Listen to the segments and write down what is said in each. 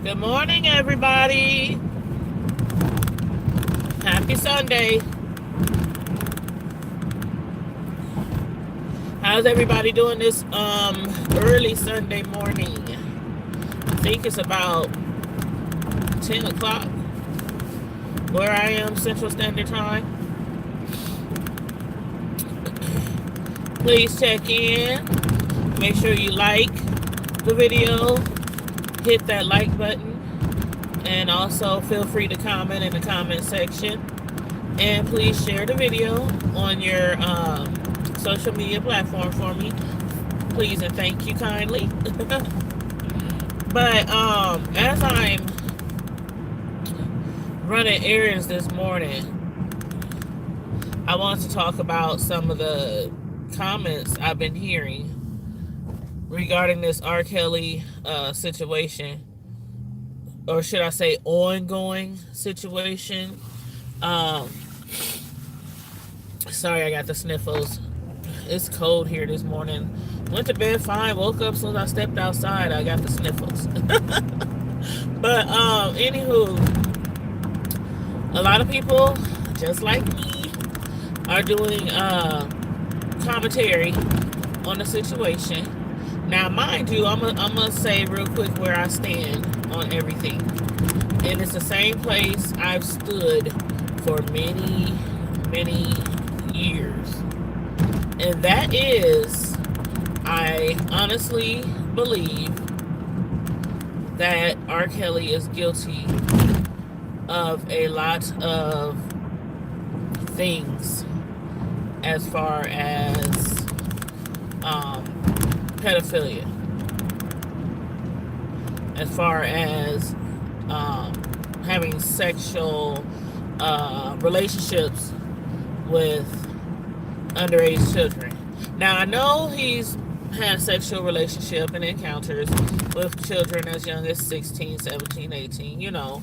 Good morning, everybody. Happy Sunday. How's everybody doing this early Sunday morning? I think it's about 10 o'clock where I am, Central Standard Time. Please check in. Make sure you like the video. Hit that like button. And also feel free to comment in the comment section. And please share the video on your social media platform for me. Please and thank you kindly. But as I'm running errands this morning, I want to talk about some of the comments I've been hearing regarding this R. Kelly situation, or should I say ongoing situation. Sorry, I got the sniffles. It's cold here this morning. Went to bed fine, woke up as soon as I stepped outside, I got the sniffles. But anywho, a lot of people, just like me, are doing commentary on the situation. Now, mind you, I'm gonna say real quick where I stand on everything. And it's the same place I've stood for many, many years. And that is, I honestly believe that R. Kelly is guilty of a lot of things as far as pedophilia, as far as having sexual relationships with underage children. Now, I know he's had sexual relationship and encounters with children as young as 16, 17, 18, you know.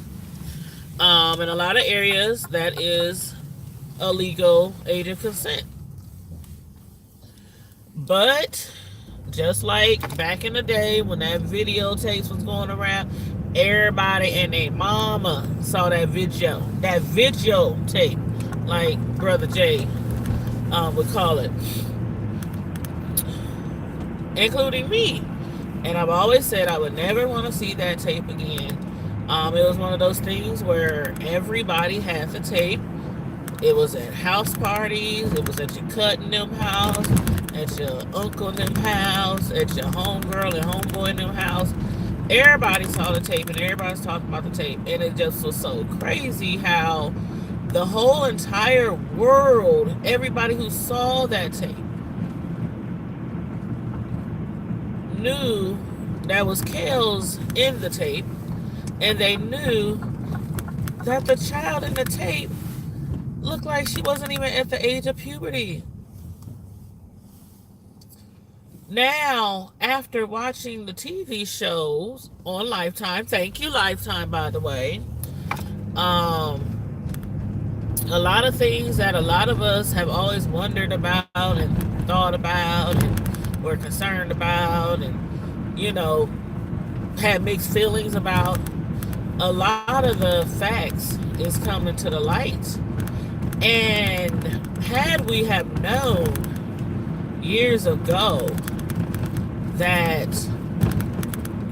In a lot of areas, that is a legal age of consent. But just like back in the day when that videotapes was going around, everybody and their mama saw that video tape, like Brother Jay would call it, including me. And I've always said I would never want to see that tape again. It was one of those things where everybody had the tape. It was at house parties, it was at your cousin them house, at your uncle them house, at your homegirl and homeboy them house. Everybody saw the tape and everybody's talking about the tape. And it just was so crazy how the whole entire world, everybody who saw that tape, knew that was Kells in the tape. And they knew that the child in the tape looked like she wasn't even at the age of puberty. Now, after watching the TV shows on Lifetime, thank you Lifetime, by the way, a lot of things that a lot of us have always wondered about and thought about and were concerned about and, you know, had mixed feelings about, a lot of the facts is coming to the light. And had we have known years ago that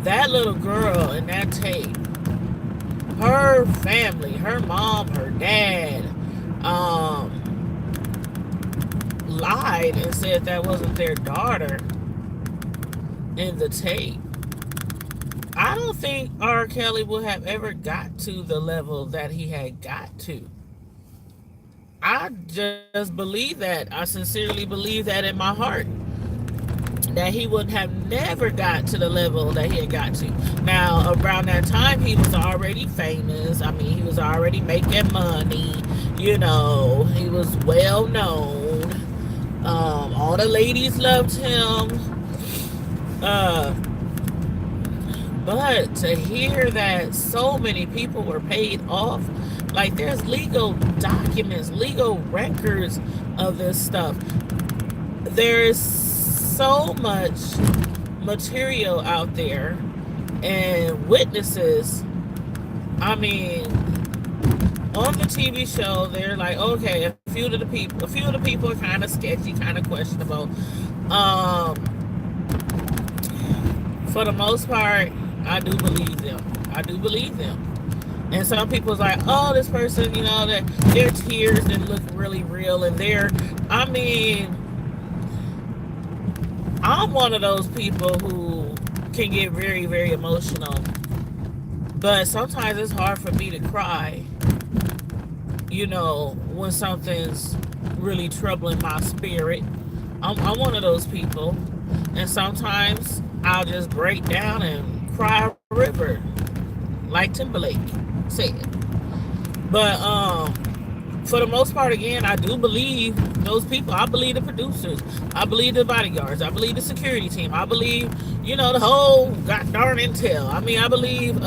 that little girl in that tape, her family, her mom, her dad, lied and said that wasn't their daughter in the tape, I don't think R. Kelly would have ever got to the level that he had got to. I just believe that. I sincerely believe that in my heart. That he would have never got to the level that he had got to. Now, around that time, he was already famous. I mean, he was already making money. You know, he was well known. All the ladies loved him. But to hear that so many people were paid off, like there's legal documents, legal records of this stuff. There's so much material out there And witnesses, I mean, on the TV show, they're like, okay, a few of the people are kind of sketchy, kind of questionable. Um, for the most part, I do believe them. I do believe them. And some people's like, oh, this person, that their tears didn't look really real, and I mean, I'm one of those people who can get very, very emotional, but sometimes it's hard for me to cry, when something's really troubling my spirit. I'm one of those people, and sometimes I'll just break down and cry a river, like Timberlake said. But for the most part, again, I do believe those people. I believe the producers. I believe the bodyguards. I believe the security team. I believe, the whole god darn intel. I mean, I believe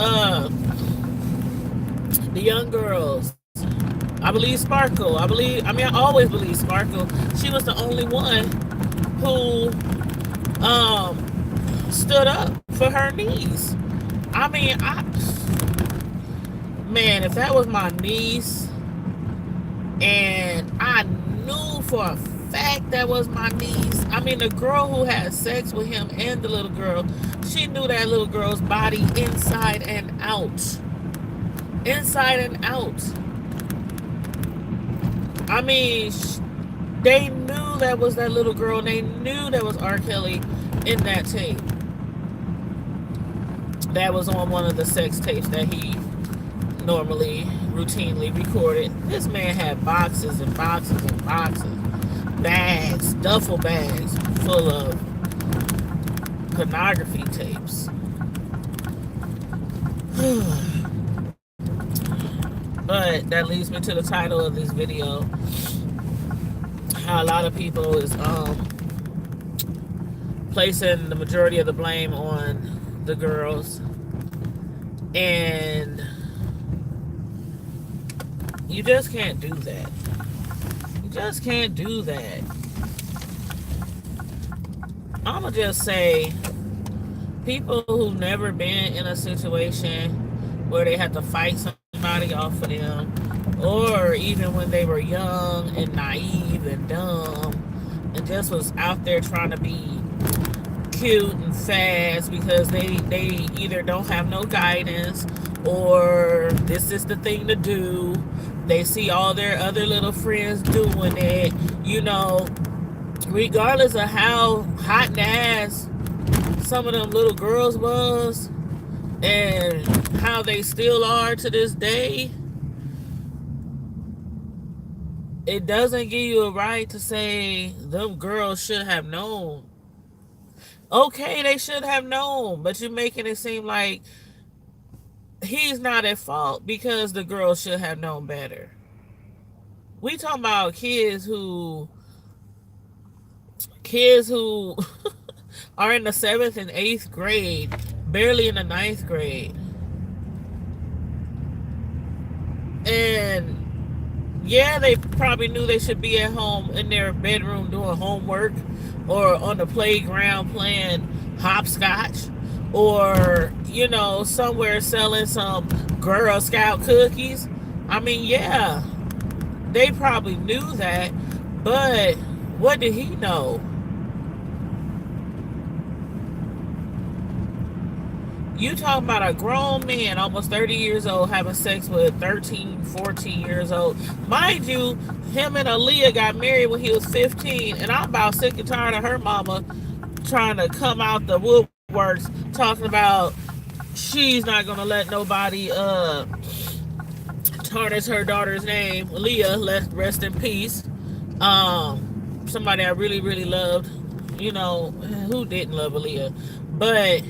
the young girls. I believe Sparkle. I always believe Sparkle. She was the only one who stood up for her niece. I mean, man, if that was my niece, and I knew for a fact that was my niece. I mean, the girl who had sex with him and the little girl, she knew that little girl's body inside and out. Inside and out. I mean, they knew that was that little girl. They knew that was R. Kelly in that tape. That was on one of the sex tapes that he normally, routinely recorded. This man had boxes and boxes and boxes, bags, duffel bags full of pornography tapes. But that leads me to the title of this video. How a lot of people is placing the majority of the blame on the girls. And you just can't do that. You just can't do that. I'ma just say, people who've never been in a situation where they had to fight somebody off of them, or even when they were young and naive and dumb and just was out there trying to be cute and fast because they either don't have no guidance, or this is the thing to do. They see all their other little friends doing it, regardless of how hot and ass some of them little girls was and how they still are to this day. It doesn't give you a right to say them girls should have known. Okay, they should have known, but you're making it seem like he's not at fault because the girls should have known better. We talking about kids who are in the 7th and 8th grade, barely in the 9th grade. And yeah, they probably knew they should be at home in their bedroom doing homework, or on the playground playing hopscotch, or, somewhere selling some Girl Scout cookies. I mean, yeah, they probably knew that, but what did he know? You talking about a grown man, almost 30 years old, having sex with 13, 14 years old. Mind you, him and Aaliyah got married when he was 15, and I'm about sick and tired of her mama trying to come out the woodworks talking about she's not going to let nobody tarnish her daughter's name. Aaliyah, rest in peace. Somebody I really, really loved. Who didn't love Aaliyah? But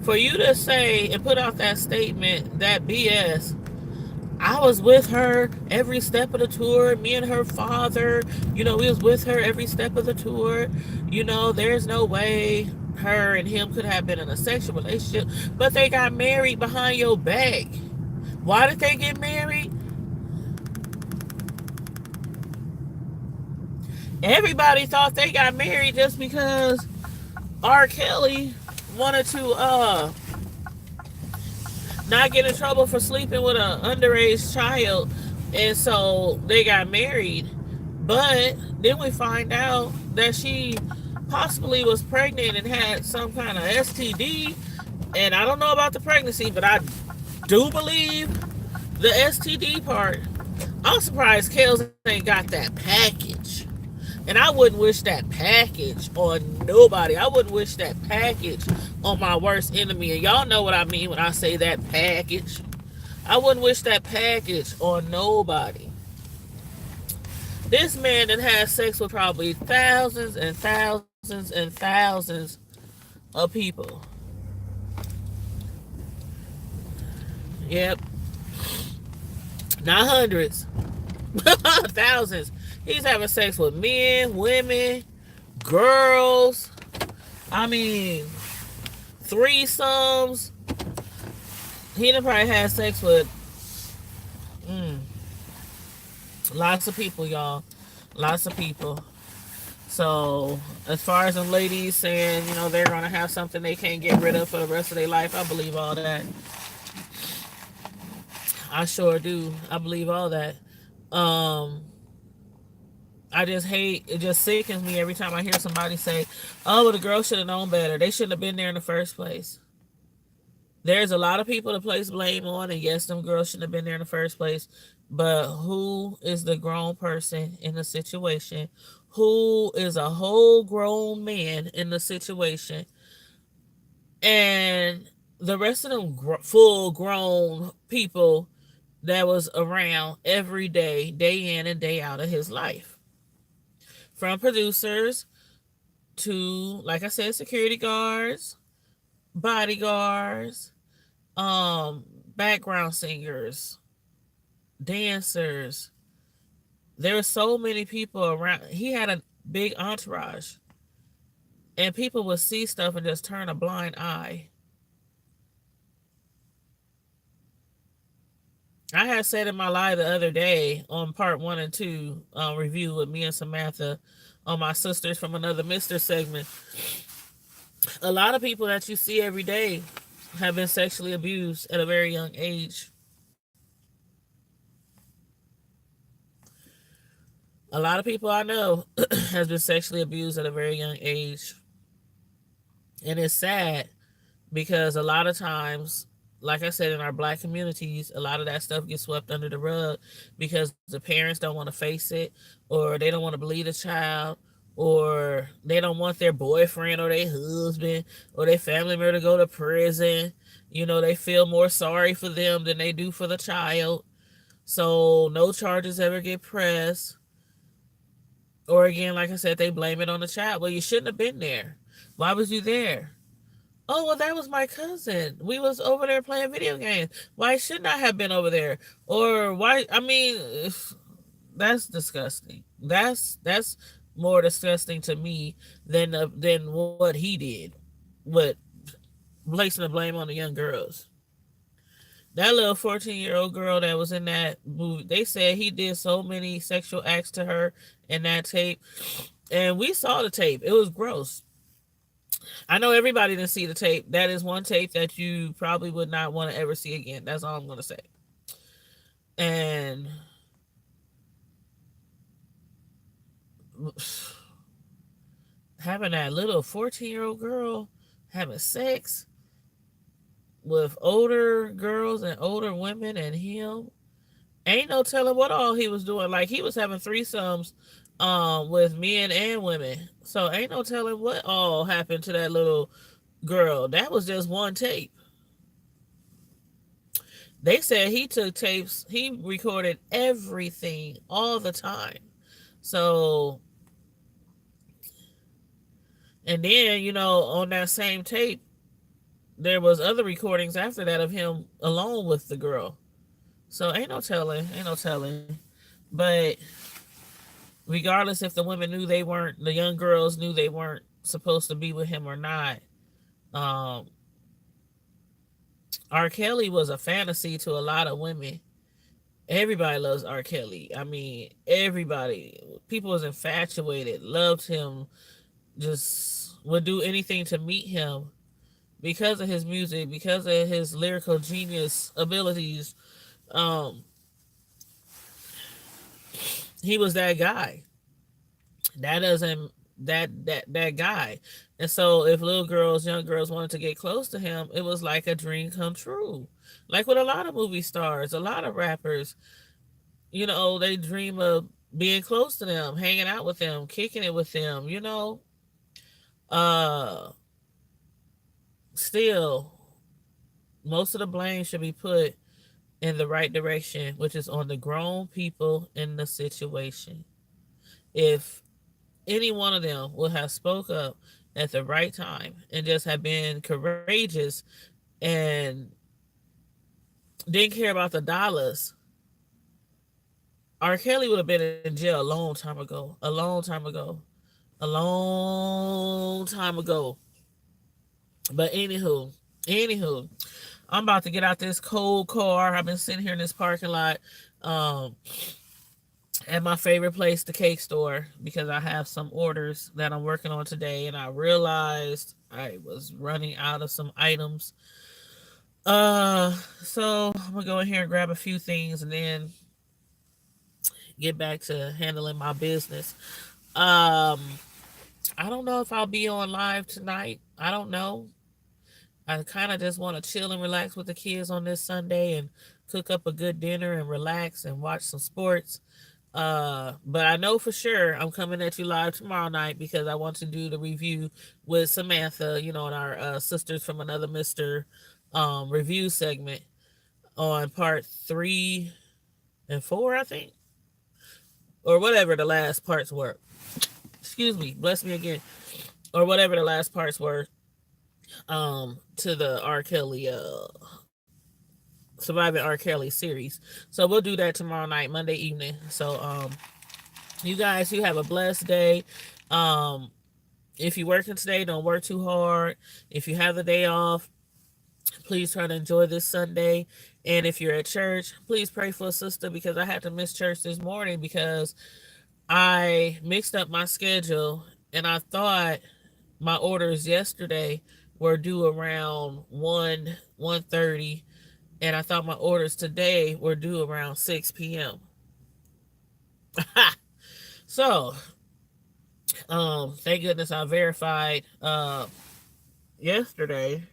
for you to say and put out that statement, that BS, I was with her every step of the tour, me and her father, we was with her every step of the tour, there's no way her and him could have been in a sexual relationship, but they got married behind your back. Why did they get married? Everybody thought they got married just because R. Kelly wanted to not get in trouble for sleeping with an underage child, and so they got married. But then we find out that she possibly was pregnant and had some kind of STD. And I don't know about the pregnancy, but I do believe the STD part. I'm surprised Kels ain't got that package. And I wouldn't wish that package on nobody. I wouldn't wish that package on my worst enemy. And y'all know what I mean when I say that package. I wouldn't wish that package on nobody. This man that has sex with probably thousands and thousands and thousands of people. Yep. Not hundreds, thousands. He's having sex with men, women, girls. I mean, threesomes. He done probably had sex with mm, lots of people, y'all. Lots of people. So, as far as the ladies saying, they're going to have something they can't get rid of for the rest of their life, I believe all that. I sure do. I believe all that. Um, I just hate, it just sickens me every time I hear somebody say, oh, well, the girl should have known better. They shouldn't have been there in the first place. There's a lot of people to place blame on, and yes, them girls shouldn't have been there in the first place. But who is the grown person in the situation? Who is a whole grown man in the situation? And the rest of them full grown people that was around every day in and day out of his life. From producers to, like I said, security guards, bodyguards, background singers, dancers. There were so many people around. He had a big entourage. And people would see stuff and just turn a blind eye. I had said in my live the other day on part 1 and 2 review with me and Samantha on my Sisters from Another Mister segment. A lot of people that you see every day have been sexually abused at a very young age. A lot of people I know has been sexually abused at a very young age. And it's sad because a lot of times, like I said, in our black communities, a lot of that stuff gets swept under the rug because the parents don't want to face it, or they don't want to believe the child, or they don't want their boyfriend or their husband or their family member to go to prison. They feel more sorry for them than they do for the child. So no charges ever get pressed. Or again, like I said, they blame it on the child. Well, you shouldn't have been there. Why was you there? Oh, well, that was my cousin. We was over there playing video games. Why shouldn't I have been over there? Or why? I mean, that's disgusting. That's more disgusting to me than what he did, with placing the blame on the young girls. That little 14-year-old girl that was in that movie, they said he did so many sexual acts to her in that tape. And we saw the tape. It was gross. I know everybody didn't see the tape. That is one tape that you probably would not want to ever see again. That's all I'm going to say. And having that little 14-year-old girl having sex with older girls and older women and him, ain't no telling what all he was doing. Like, he was having threesomes with men and women. So ain't no telling what all happened to that little girl. That was just one tape. They said he took tapes, he recorded everything all the time. So, and then, on that same tape, there was other recordings after that of him alone with the girl. So ain't no telling. But regardless if the women knew they weren't, the young girls knew they weren't supposed to be with him or not, um, R. Kelly was a fantasy to a lot of women. Everybody loves R. Kelly. I mean, everybody. People was infatuated, loved him, just would do anything to meet him. because of his music, because of his lyrical genius abilities, um, he was that guy. That doesn't that guy. And so if little girls, young girls wanted to get close to him, it was like a dream come true. Like with a lot of movie stars, a lot of rappers, they dream of being close to them, hanging out with them, kicking it with them. Uh Still, most of the blame should be put in the right direction, which is on the grown people in the situation. If any one of them would have spoke up at the right time and just have been courageous and didn't care about the dollars, R. Kelly would have been in jail a long time ago. A long time ago. A long time ago. But anywho, I'm about to get out this cold car. I've been sitting here in this parking lot. Um, at my favorite place, the cake store, because I have some orders that I'm working on today, and I realized I was running out of some items. So I'm gonna go in here and grab a few things, and then get back to handling my business. Um, I don't know if I'll be on live tonight. I don't know. I kind of just want to chill and relax with the kids on this Sunday and cook up a good dinner and relax and watch some sports. But I know for sure I'm coming at you live tomorrow night because I want to do the review with Samantha, and our sisters from another Mister review segment on part 3 and 4, I think, or whatever the last parts were. Excuse me, bless me again, or whatever the last parts were. To the R. Kelly Surviving R. Kelly series. So we'll do that tomorrow night, Monday evening. So you guys, you have a blessed day. Um, if you're working today, don't work too hard. If you have the day off, please try to enjoy this Sunday. And if you're at church, please pray for a sister because I had to miss church this morning because I mixed up my schedule and I thought my orders yesterday were due around 1:30, and I thought my orders today were due around 6 p.m. So, thank goodness I verified yesterday.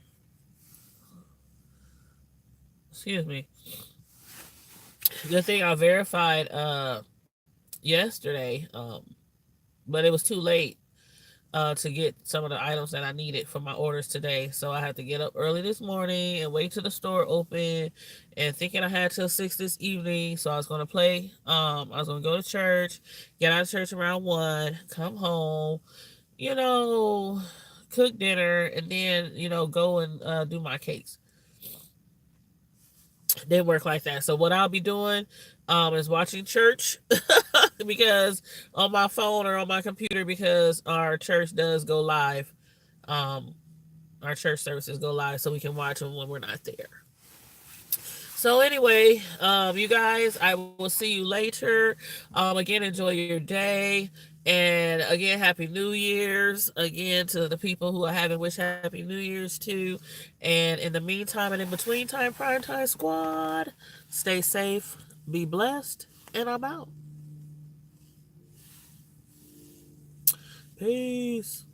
Excuse me. Good thing I verified yesterday, but it was too late to get some of the items that I needed for my orders today. So I had to get up early this morning and wait till the store open and thinking I had till 6 this evening. So I was going to play. I was going to go to church, get out of church around 1, come home, you know, cook dinner, and then, go and do my cakes. Didn't work like that. So what I'll be doing is watching church because on my phone or on my computer because our church does go live. Um, our church services go live so we can watch them when we're not there. So anyway, you guys, I will see you later. Again, enjoy your day. And again, Happy New Year's. Again, to the people who I haven't wished Happy New Year's to. And in the meantime and in between time, Prime Time Squad, stay safe, be blessed, and I'm out. Peace.